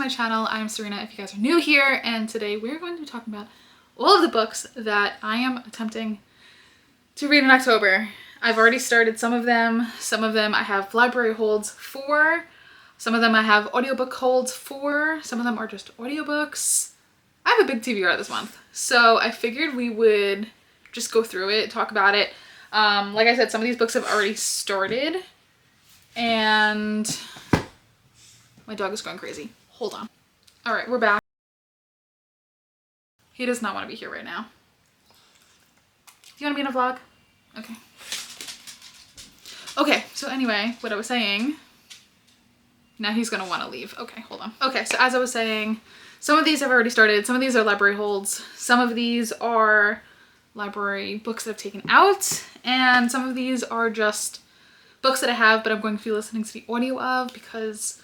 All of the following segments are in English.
my channel. I'm Serena if you guys are new here, and today we're going to be talking about all of the books that I am attempting to read in October. I've already started some of them. Some of them I have library holds for. Some of them I have audiobook holds for. Some of them are just audiobooks. I have a big TBR this month, so I figured we would just go through it, talk about it. Like I said, some of these books have already started, and my dog is going crazy. Hold on. All right, we're back. He does not want to be here right now. Do you want to be in a vlog? Okay. Okay, so anyway, what I was saying, now he's gonna want to leave. Okay, hold on. Okay, so as I was saying, some of these have already started. Some of these are library holds. Some of these are library books that I've taken out. And some of these are just books that I have, but I'm going to be listening to the audio of because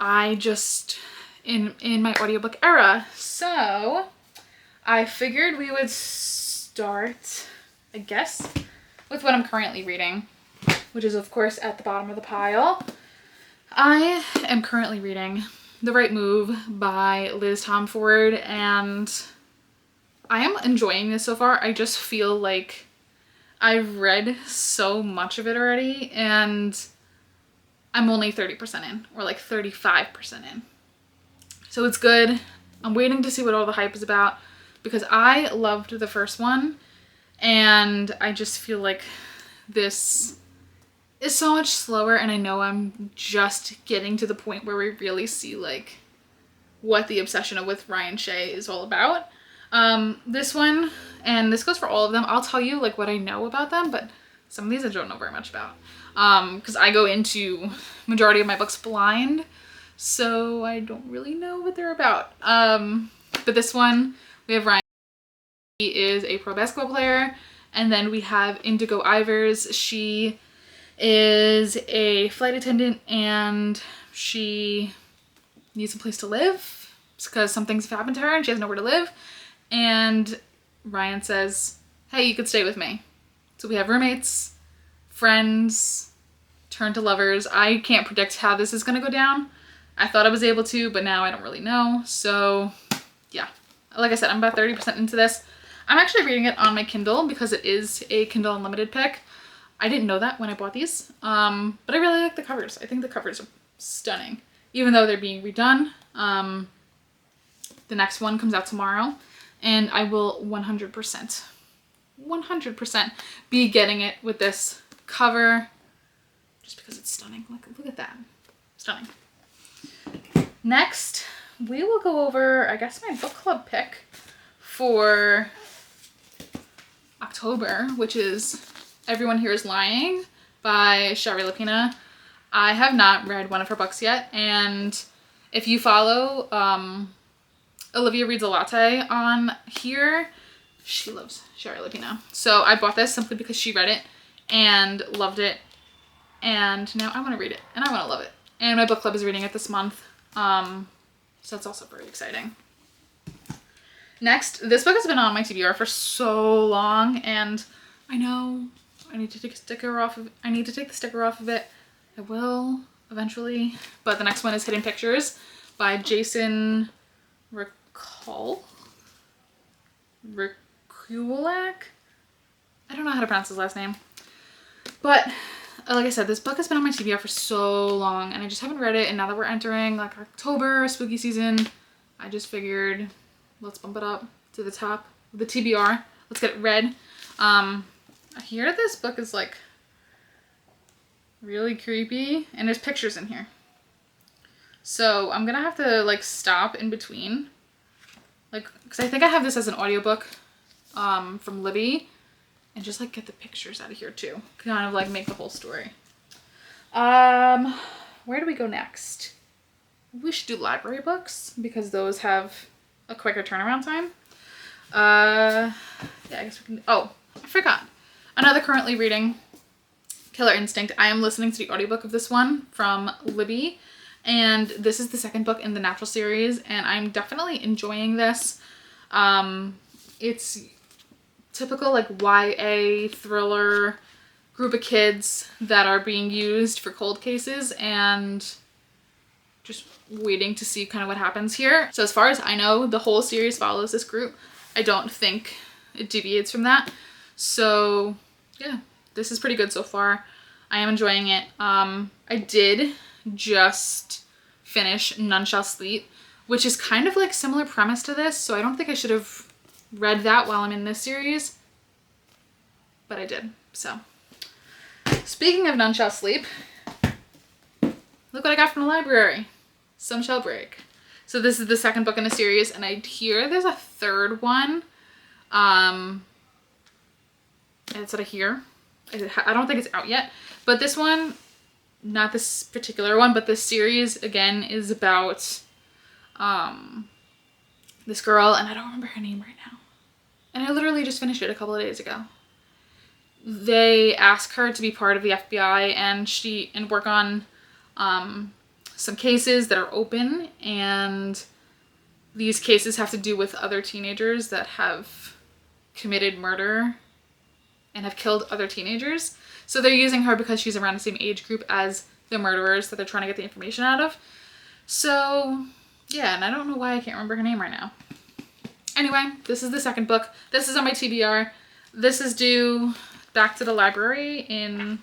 I just, in my audiobook era. So I figured we would start, I guess, with what I'm currently reading, which is of course at the bottom of the pile. I am currently reading The Right Move by Liz Tomford, and I am enjoying this so far. I just feel like I've read so much of it already, and I'm only 30% in, or like 35% in. So it's good. I'm waiting to see what all the hype is about because I loved the first one, and I just feel like this is so much slower, and I know I'm just getting to the point where we really see like what the obsession with Ryan Shea is all about. This one, and this goes for all of them, I'll tell you like what I know about them, but some of these I don't know very much about. Because I go into majority of my books blind, so I don't really know what they're about. But this one, we have Ryan. He is a pro basketball player, and then we have Indigo Ivers. She is a flight attendant, and she needs a place to live because some things have happened to her and she has nowhere to live. And Ryan says, hey, you could stay with me. So we have roommates, friends, turn to lovers. I can't predict how this is going to go down. I thought I was able to, but now I don't really know. So yeah, like I said, I'm about 30% into this. I'm actually reading it on my Kindle because it is a Kindle Unlimited pick. I didn't know that when I bought these, but I really like the covers. I think the covers are stunning, even though they're being redone. The next one comes out tomorrow, and I will 100% be getting it with this cover just because it's stunning. Look at that. Stunning. Next, we will go over, I guess, my book club pick for October, which is Everyone Here Is Lying by Shari Lapina. I have not read one of her books yet, and if you follow Olivia Reads a Latte on here, she loves Shari Lapina. So I bought this simply because she read it and loved it, and now I want to read it and I want to love it. And my book club is reading it this month, so that's also very exciting. Next, this book has been on my TBR for so long, and I know I need to take a sticker off of it. I need to take the sticker off of it. I will eventually. But the next one is Hidden Pictures by Jason Rekulak. I don't know how to pronounce his last name. But like I said, this book has been on my TBR for so long, and I just haven't read it. And now that we're entering like October, spooky season, I just figured let's bump it up to the top of the TBR. Let's get it read. I hear that this book is like really creepy, and there's pictures in here. So I'm gonna have to like stop in between, like, because I think I have this as an audiobook from Libby, and just like get the pictures out of here too. Kind of like make the whole story. Where do we go next? We should do library books because those have a quicker turnaround time. Yeah, I guess we can. Oh, I forgot. Another currently reading, Killer Instinct. I am listening to the audiobook of this one from Libby, and this is the second book in the Natural series, and I'm definitely enjoying this. It's typical like YA thriller group of kids that are being used for cold cases, and just waiting to see kind of what happens here. So as far as I know, the whole series follows this group. I don't think it deviates from that. So yeah, this is pretty good so far. I am enjoying it. I did just finish None Shall Sleep, which is kind of like similar premise to this. So I don't think I should have read that while I'm in this series, but I did. So speaking of None Shall Sleep, look what I got from the library. Some Shall Break. So this is the second book in the series, and I hear there's a third one. That's what I hear. I don't think it's out yet, but this one, not this particular one, but this series again is about this girl, and I don't remember her name right now. And I literally just finished it a couple of days ago. They ask her to be part of the FBI and work on some cases that are open, and these cases have to do with other teenagers that have committed murder and have killed other teenagers. So they're using her because she's around the same age group as the murderers that they're trying to get the information out of. So yeah, and I don't know why I can't remember her name right now. Anyway, this is the second book. This is on my TBR. This is due back to the library in,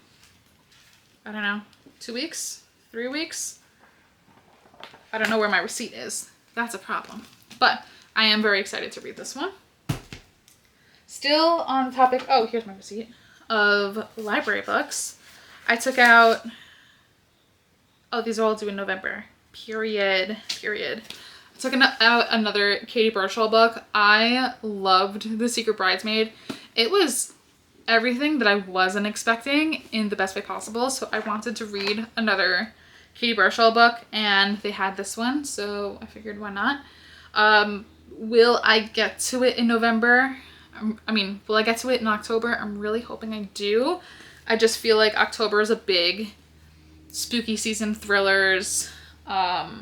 I don't know, 2 weeks? 3 weeks? I don't know where my receipt is. That's a problem. But I am very excited to read this one. Still on the topic, oh, here's my receipt, of library books. I took out, oh, these are all due in November. Period. I took out another Katie Burchell book. I loved The Secret Bridesmaid. It was everything that I wasn't expecting in the best way possible. So I wanted to read another Katie Burchell book, and they had this one, so I figured why not. Will I get to it in November? Will I get to it in October? I'm really hoping I do. I just feel like October is a big spooky season thrillers. Yeah,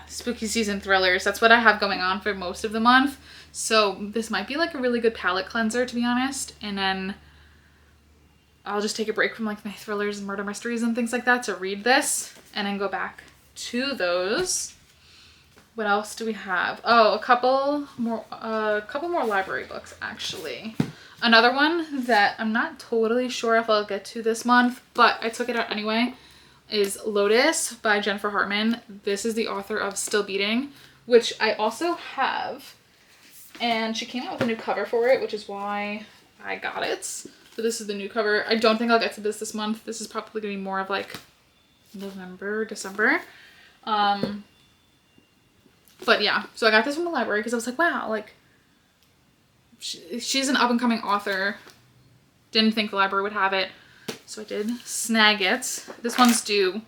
spooky season thrillers. That's what I have going on for most of the month. So this might be like a really good palate cleanser, to be honest. And then I'll just take a break from like my thrillers and murder mysteries and things like that to read this and then go back to those. What else do we have? Oh, a couple more library books, actually. Another one that I'm not totally sure if I'll get to this month, but I took it out anyway, is Lotus by Jennifer Hartman. This is the author of Still Beating, which I also have. And she came out with a new cover for it, which is why I got it. So this is the new cover. I don't think I'll get to this month. This is probably going to be more of like November, December. But yeah, so I got this from the library because I was like, wow, like, she's an up-and-coming author. Didn't think the library would have it, so I did snag it. This one's due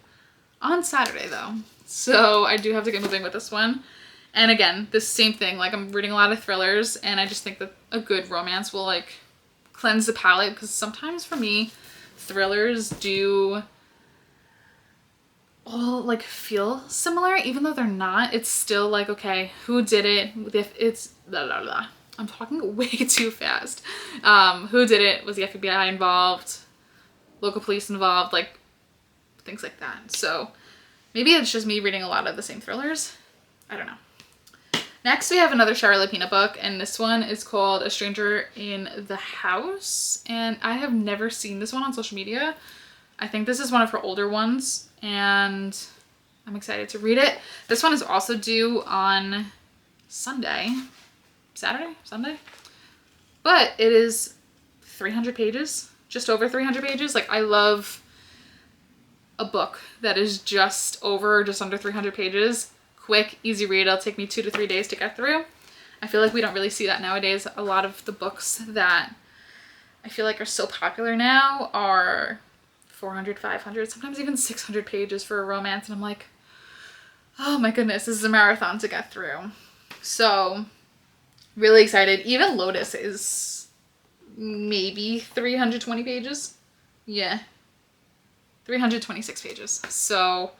on Saturday, though, so I do have to get moving with this one. And again, this same thing, like, I'm reading a lot of thrillers, and I just think that a good romance will, like, cleanse the palate, because sometimes for me, thrillers do all like feel similar, even though they're not. It's still like, okay, who did it? If it's blah blah blah. I'm talking way too fast. Who did it? Was the FBI involved? Local police involved? Like things like that. So maybe it's just me reading a lot of the same thrillers. I don't know. Next we have another Shari Lapina book, and this one is called A Stranger in the House, and I have never seen this one on social media. I think this is one of her older ones, and I'm excited to read it. This one is also due on Sunday. Sunday? But it is 300 pages, just over 300 pages. Like, I love a book that is just under 300 pages. Quick, easy read. It'll take me 2 to 3 days to get through. I feel like we don't really see that nowadays. A lot of the books that I feel like are so popular now are 400, 500, sometimes even 600 pages for a romance. And I'm like, oh my goodness, this is a marathon to get through. So really excited. Even Lotus is maybe 320 pages. Yeah. 326 pages. So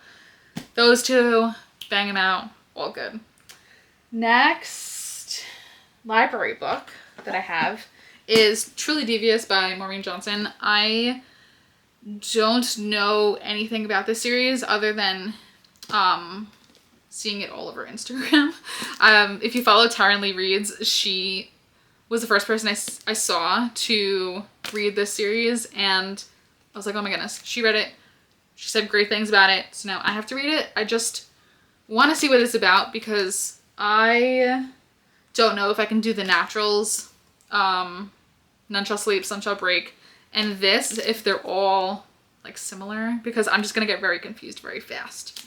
those two, bang them out, all good. Next library book that I have is Truly Devious by Maureen Johnson. I don't know anything about this series other than seeing it all over Instagram. If you follow Taryn Lee Reads, she was the first person I saw to read this series, and I was like, oh my goodness, she read it. She said great things about it, so now I have to read it. I just want to see what it's about because I don't know if I can do the naturals, None Shall Sleep, Sun Shall Break, and this, if they're all like similar, because I'm just gonna get very confused very fast.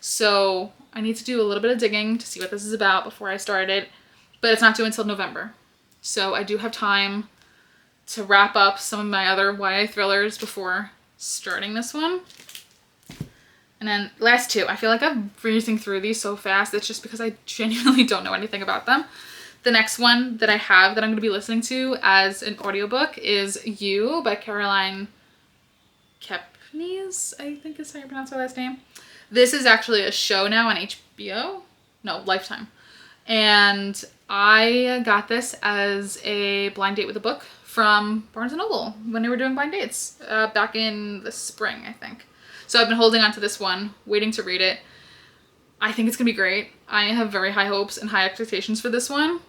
So I need to do a little bit of digging to see what this is about before I start it, but it's not due until November. So I do have time to wrap up some of my other YA thrillers before starting this one. And then last two, I feel like I'm breezing through these so fast. It's just because I genuinely don't know anything about them. The next one that I have that I'm going to be listening to as an audiobook is You by Caroline Kepnes, I think is how you pronounce her last name. This is actually a show now on HBO. No, Lifetime. And I got this as a blind date with a book from Barnes & Noble when they were doing blind dates back in the spring, I think. So I've been holding on to this one, waiting to read it. I think it's going to be great. I have very high hopes and high expectations for this one.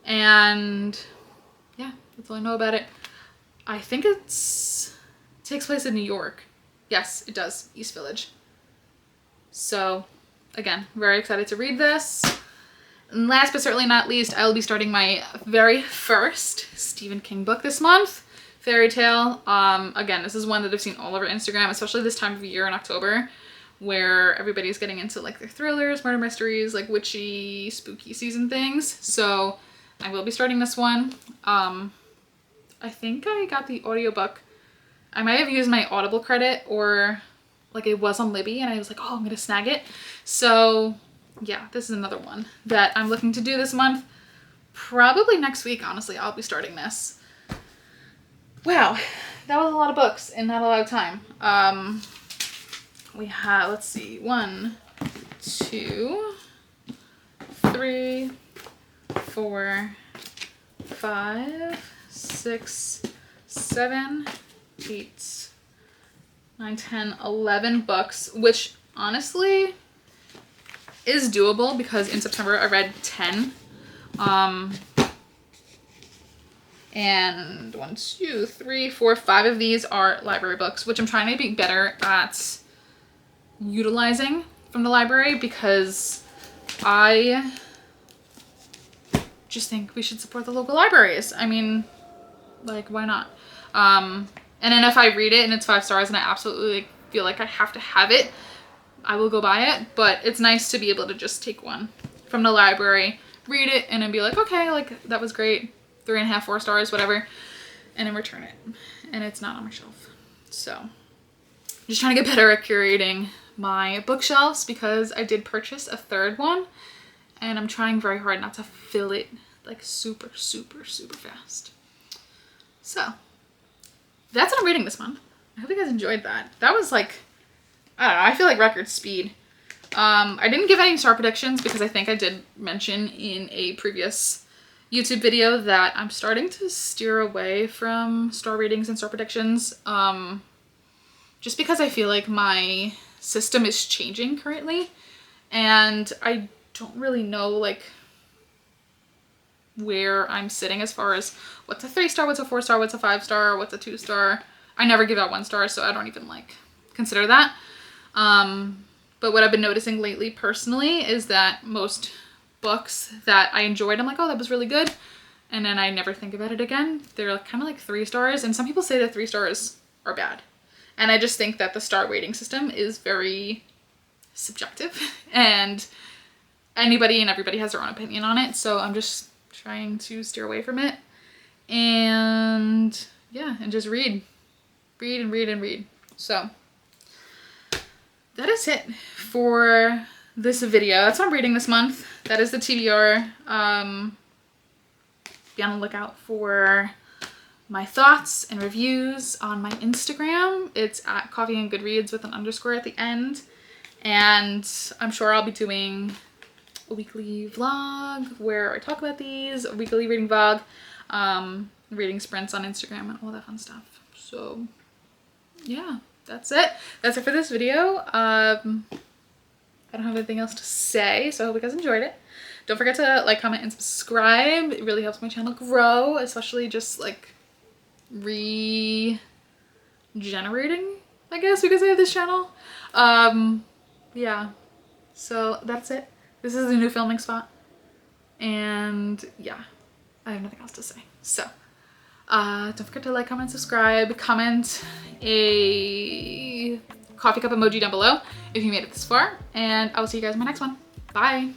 And yeah, that's all I know about it. I think it takes place in New York. Yes, it does. East Village. So again, very excited to read this. And last but certainly not least, I will be starting my very first Stephen King book this month, Fairy Tale. Again, this is one that I've seen all over Instagram, especially this time of year in October, where everybody's getting into like their thrillers, murder mysteries, like witchy, spooky season things. So I will be starting this one. I think I got the audiobook. I might have used my Audible credit, or like it was on Libby and I was like, oh, I'm gonna snag it. So yeah, this is another one that I'm looking to do this month. Probably next week, honestly, I'll be starting this. Wow, that was a lot of books and not a lot of time. We have, let's see, 1, 2, 3, 4, 5, 6, 7, 8, 9, 10, 11 books, which honestly is doable because in September I read 10. And 1, 2, 3, 4, 5 of these are library books, which I'm trying to be better at utilizing from the library because I just think we should support the local libraries. I mean, like, why not? And then if I read it and it's 5 stars and I absolutely feel like I have to have it, I will go buy it. But it's nice to be able to just take one from the library, read it, and then be like, okay, like, that was great. 3.5, 4 stars, whatever, and then return it. And it's not on my shelf. So just trying to get better at curating my bookshelves because I did purchase a third one and I'm trying very hard not to fill it like super, super, super fast. So that's what I'm reading this month. I hope you guys enjoyed that. That was like, I don't know, I feel like record speed. I didn't give any star predictions because I think I did mention in a previous YouTube video that I'm starting to steer away from star ratings and star predictions, just because I feel like my system is changing currently and I don't really know like where I'm sitting as far as what's a 3-star, what's a 4-star, what's a 5-star, what's a 2-star. I never give out 1 star, so I don't even like consider that. But what I've been noticing lately personally is that most books that I enjoyed, I'm like, oh, that was really good, and then I never think about it again. They're kind of like 3 stars, and some people say that 3 stars are bad, and I just think that the star rating system is very subjective and anybody and everybody has their own opinion on it, so I'm just trying to steer away from it and yeah, and just read and read and read. So that is it for this video. That's what I'm reading this month. That is the TBR. Be on the lookout for my thoughts and reviews on my Instagram. It's at Coffee and Goodreads with an underscore at the end. And I'm sure I'll be doing a weekly vlog where I talk about these, a weekly reading vlog, reading sprints on Instagram and all that fun stuff. So yeah, that's it. That's it for this video. I don't have anything else to say, so I hope you guys enjoyed it. Don't forget to like, comment, and subscribe. It really helps my channel grow, especially just like regenerating, I guess we could say, this channel. Yeah, so that's it. This is a new filming spot, and yeah, I have nothing else to say. So don't forget to like, comment, subscribe, comment a coffee cup emoji down below if you made it this far, and I will see you guys in my next one. Bye.